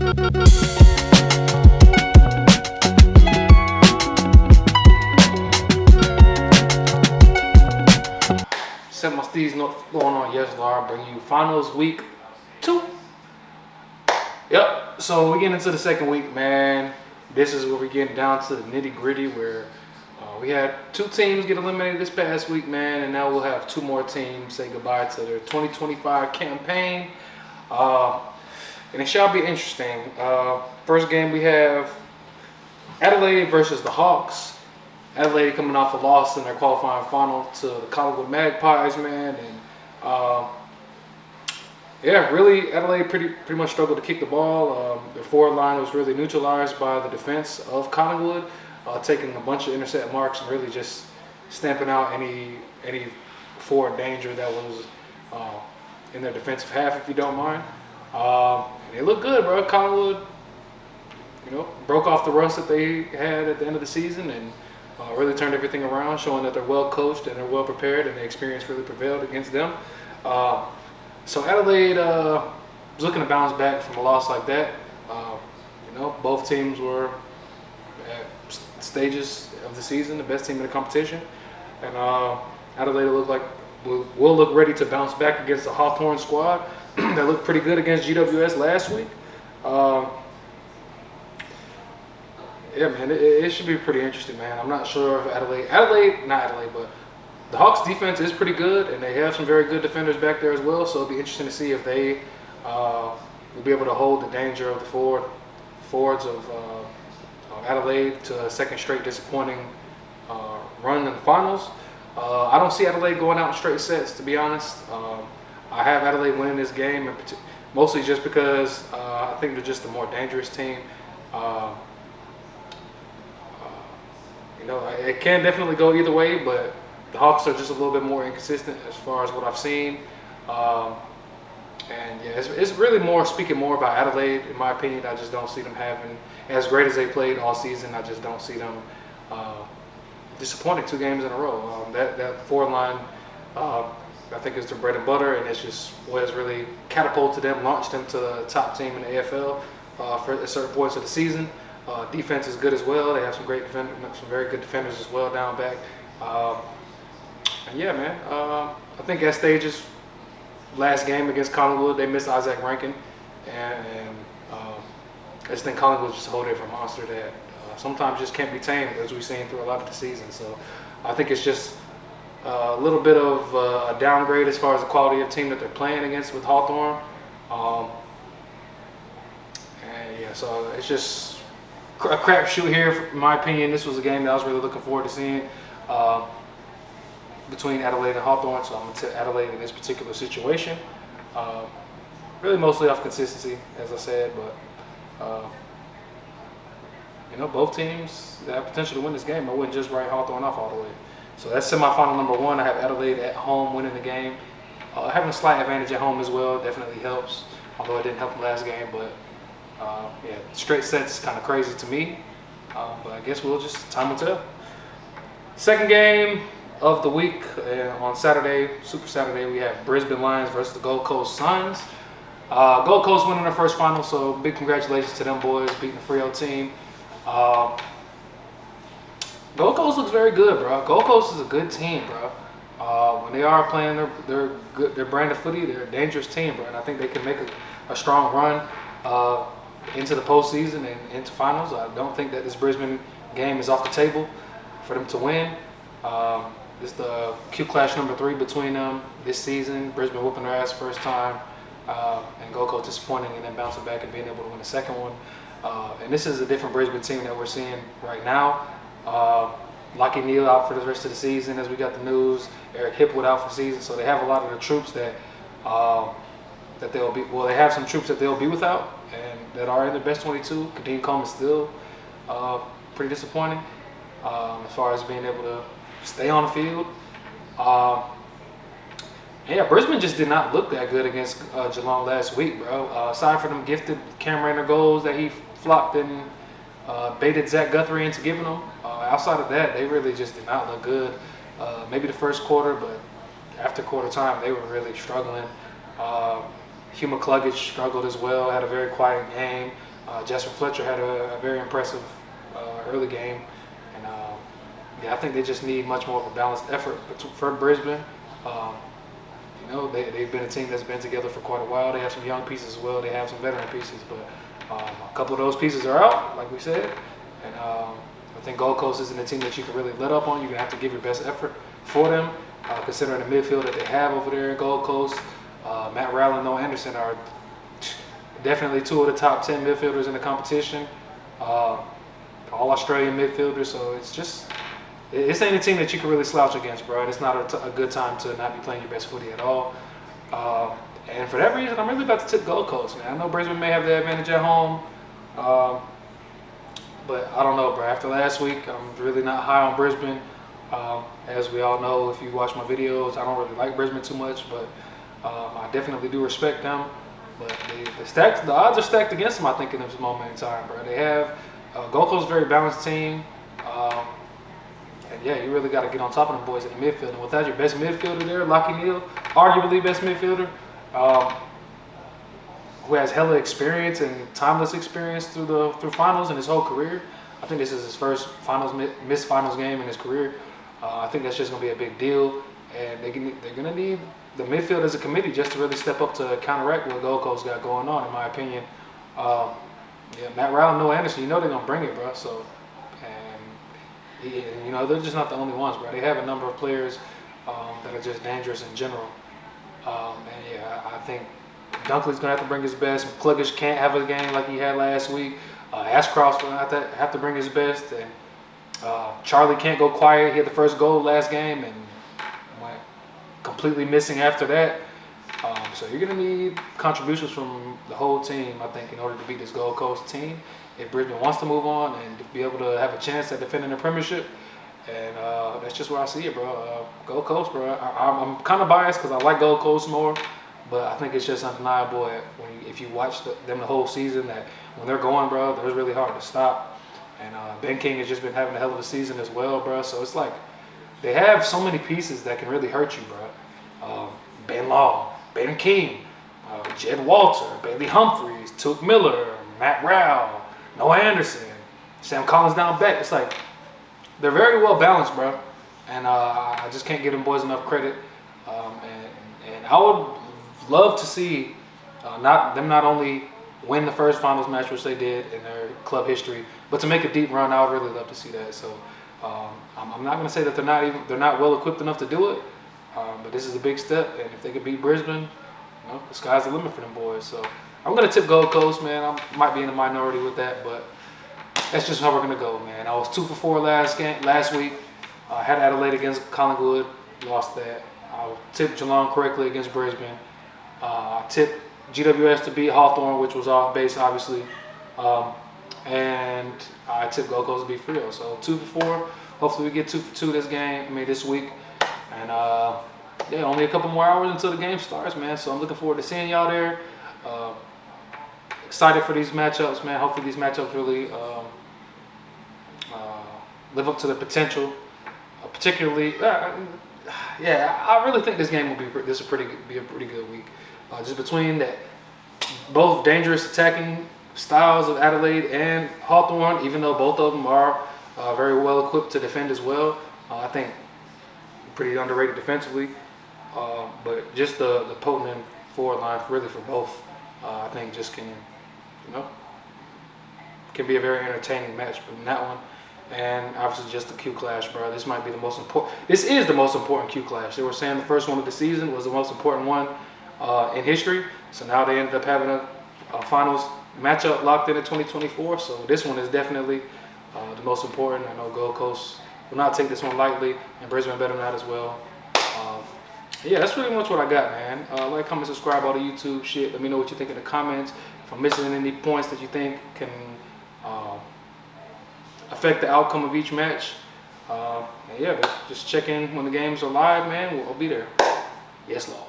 Set my STEEZ note going on. Yes, Lord, bring you finals week 2. Yep. So we get into the second week, man. This is where we get down to the nitty gritty, where we had 2 teams get eliminated this past week, man, and now we'll have 2 more teams say goodbye to their 2025 campaign. And it shall be interesting. First game we have Adelaide versus the Hawks. Adelaide coming off a loss in their qualifying final to the Collingwood Magpies, man, and yeah, really Adelaide pretty much struggled to kick the ball. Their forward line was really neutralized by the defense of Collingwood, taking a bunch of intercept marks and really just stamping out any forward danger that was in their defensive half, if you don't mind. And they look good, bro. Collingwood, broke off the rust that they had at the end of the season and really turned everything around, showing that they're well coached and they're well prepared, and the experience really prevailed against them. So Adelaide was looking to bounce back from a loss like that. Both teams were at stages of the season, the best team in the competition, and Adelaide will look ready to bounce back against the Hawthorn squad that looked pretty good against GWS last week. Yeah, man, it should be pretty interesting, man. I'm not sure if but the Hawks defense is pretty good, and they have some very good defenders back there as well. So it'll be interesting to see if they will be able to hold the danger of the forwards of Adelaide to a second straight disappointing run in the finals. I don't see Adelaide going out in straight sets, to be honest. I have Adelaide winning this game, mostly just because I think they're just a more dangerous team. It can definitely go either way, but the Hawks are just a little bit more inconsistent as far as what I've seen. And yeah, it's really speaking more about Adelaide, in my opinion. I just don't see them having as great as they played all season. I just don't see them disappointing 2 games in a row. That forward line, I think, is their bread and butter, and it's just what has really catapulted them, launched them to the top team in the AFL at certain points of the season. Defense is good as well. They have some very good defenders as well down back. And yeah, man, I think at stages, last game against Collingwood, they missed Isaac Rankin, and I just think Collingwood just a whole different monster that sometimes just can't be tamed, as we've seen through a lot of the season. So I think it's just a little bit of a downgrade as far as the quality of team that they're playing against with Hawthorn. And yeah, so it's just a crapshoot here, in my opinion. This was a game that I was really looking forward to seeing between Adelaide and Hawthorn, so I'm going to take Adelaide in this particular situation. Really mostly off consistency, as I said, but both teams have potential to win this game. I wouldn't just write Hawthorn off all the way. So that's semifinal number 1. I have Adelaide at home winning the game. Having a slight advantage at home as well definitely helps, although it didn't help them last game, but yeah, straight sets kind of crazy to me, but I guess time will tell. Second game of the week on Saturday, Super Saturday, we have Brisbane Lions versus the Gold Coast Suns. Gold Coast winning their first final, so big congratulations to them boys, beating the Freo team. Gold Coast looks very good, bro. Gold Coast is a good team, bro. When they are playing their brand of footy, they're a dangerous team, bro, and I think they can make a strong run into the postseason and into finals. I don't think that this Brisbane game is off the table for them to win. It's the Q Clash number 3 between them this season. Brisbane whooping their ass first time, and Gold Coast disappointing and then bouncing back and being able to win the second one. And this is a different Brisbane team that we're seeing right now. Lockie Neal out for the rest of the season, as we got the news. Eric Hipwood out for the season, so they have a lot of the troops that they'll be. Well, they have some troops that they'll be without, and that are in the best 22. Kadeem Coleman still pretty disappointing as far as being able to stay on the field. Yeah, Brisbane just did not look that good against Geelong last week, bro. Aside from them gifted Cam Rayner goals that he flopped and baited Zach Guthrie into giving them, outside of that, they really just did not look good. Maybe the first quarter, but after quarter time, they were really struggling. Hugh McCluggage struggled as well, had a very quiet game. Jasper Fletcher had a very impressive early game, and yeah, I think they just need much more of a balanced effort for Brisbane. Um, they've been a team that's been together for quite a while. They have some young pieces as well. They have some veteran pieces, but a couple of those pieces are out, like we said. And I think Gold Coast isn't a team that you can really let up on. You're going to have to give your best effort for them, considering the midfield that they have over there in Gold Coast. Matt Rowell and Noah Anderson are definitely two of the top 10 midfielders in the competition. All Australian midfielders, so it's just, this ain't a team that you can really slouch against, bro. It's not a good time to not be playing your best footy at all. And for that reason, I'm really about to tip Gold Coast, man. I know Brisbane may have the advantage at home, but I don't know, bro. After last week, I'm really not high on Brisbane. As we all know, if you watch my videos, I don't really like Brisbane too much, but I definitely do respect them. But the odds are stacked against them, I think, in this moment in time, bro. They have Gold Coast is a very balanced team. And yeah, you really got to get on top of them boys in the midfield. And without your best midfielder there, Lachie Neale, arguably best midfielder, who has hella experience and timeless experience through finals in his whole career. I think this is his first missed finals game in his career. I think that's just going to be a big deal. And they're going to need the midfield as a committee just to really step up to counteract what Gold Coast got going on, in my opinion. Yeah, Matt Rowell and Noah Anderson, they're going to bring it, bro. So, and they're just not the only ones, bro. They have a number of players that are just dangerous in general. And yeah, I think Dunkley's going to have to bring his best. McCluggage can't have a game like he had last week. Ashcroft's going to have to bring his best. And Charlie can't go quiet. He had the first goal last game and went completely missing after that. So you're going to need contributions from the whole team, I think, in order to beat this Gold Coast team. If Brisbane wants to move on and to be able to have a chance at defending the premiership. And that's just where I see it, bro. Gold Coast, bro. I'm kind of biased because I like Gold Coast more, but I think it's just undeniable if you watch them the whole season that when they're going, bro, they're really hard to stop. And Ben King has just been having a hell of a season as well, bro. So it's like they have so many pieces that can really hurt you, bro. Ben Law, Ben King, Jed Walter, Bailey Humphries, Took Miller, Matt Rowell, Noah Anderson, Sam Collins down back. It's like they're very well balanced, bro. And I just can't give them boys enough credit. And I would love to see them not only win the first finals match, which they did in their club history, but to make a deep run. I would really love to see that. So I'm not going to say that they're not well equipped enough to do it, but this is a big step. And if they could beat Brisbane, the sky's the limit for them boys. So I'm going to tip Gold Coast, man. I might be in the minority with that, but that's just how we're going to go, man. I was 2 for 4 last week. I had Adelaide against Collingwood, lost that. I tipped Geelong correctly against Brisbane. I tipped GWS to beat Hawthorn, which was off base, obviously. And I tipped Gold Coast to beat Freo. So 2 for 4. Hopefully we get 2 for 2 this week. And yeah, only a couple more hours until the game starts, man. So I'm looking forward to seeing y'all there. Excited for these matchups, man. Hopefully these matchups really live up to the potential. Particularly, yeah, I really think this game will be a pretty good week. Just between that, both dangerous attacking styles of Adelaide and Hawthorn, even though both of them are very well equipped to defend as well. I think pretty underrated defensively, but just the potent forward line really for both, I think just can be a very entertaining match in that one. And obviously just the Q Clash, bro. This might be the most important. This is the most important Q Clash. They were saying the first one of the season was the most important one in history. So now they ended up having a finals matchup locked in 2024. So this one is definitely the most important. I know Gold Coast will not take this one lightly, and Brisbane better not as well. Yeah, that's pretty much what I got, man. Like, comment, subscribe, all the YouTube shit. Let me know what you think in the comments. If I'm missing any points that you think can affect the outcome of each match. And yeah, but just check in when the games are live, man. I'll be there. Yes, Lord.